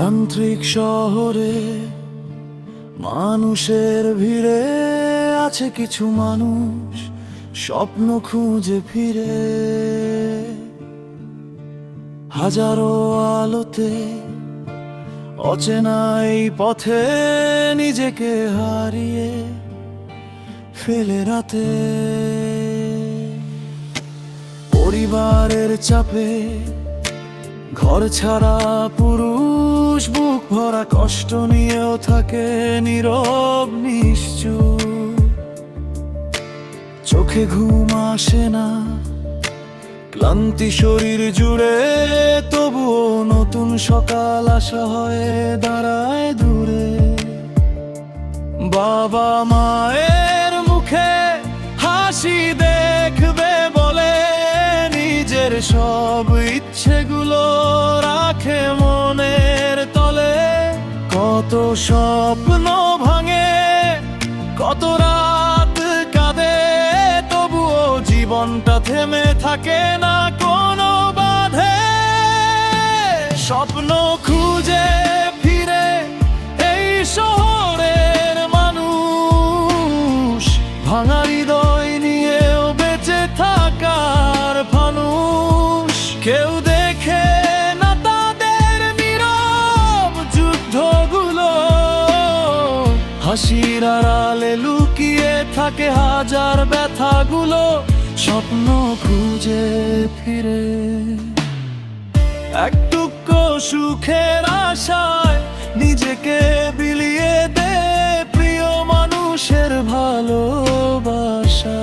যান্ত্রিক শহরে মানুষের ভিড়ে আছে কিছু মানুষ স্বপ্ন খুঁজে ফিরে। হাজারো আলোতে অচেনা এই পথে নিজেকে হারিয়ে ফেলে রাতে। পরিবারের চাপে ঘর ছাড়া পুরুষ বুক ভরা কষ্ট নিয়েও থাকে নীরব নিশ্চুপ। চোখে ঘুম আসে না, ক্লান্তি শরীর জুড়ে, তবুও নতুন সকাল আশা হয়ে দাঁড়ায় দূরে। বাবা মায়ের মুখে হাসি দেখবে বলে নিজের সব ইচ্ছেগুলো রাখে মনের তলে। কত স্বপ্ন ভাঙে, কত রাত কাঁদে, তবুও জীবনটা থেমে থাকে না কোনো বাধে। স্বপ্ন খুঁজে ফিরে এই শহরের মানুষ, ভাঙা হৃদয় নিয়েও বেঁচে থাকার ফানুষ। কেউ দেখে না তাদের নীরব যুদ্ধগুলো, হাসির আড়ালে লুকিয়ে থাকে হাজার ব্যথাগুলো। স্বপ্ন খুঁজে ফিরে এক টুকরো সুখের আশায় নিজেকে বিলিয়ে দে প্রিয় মানুষের ভালোবাসা।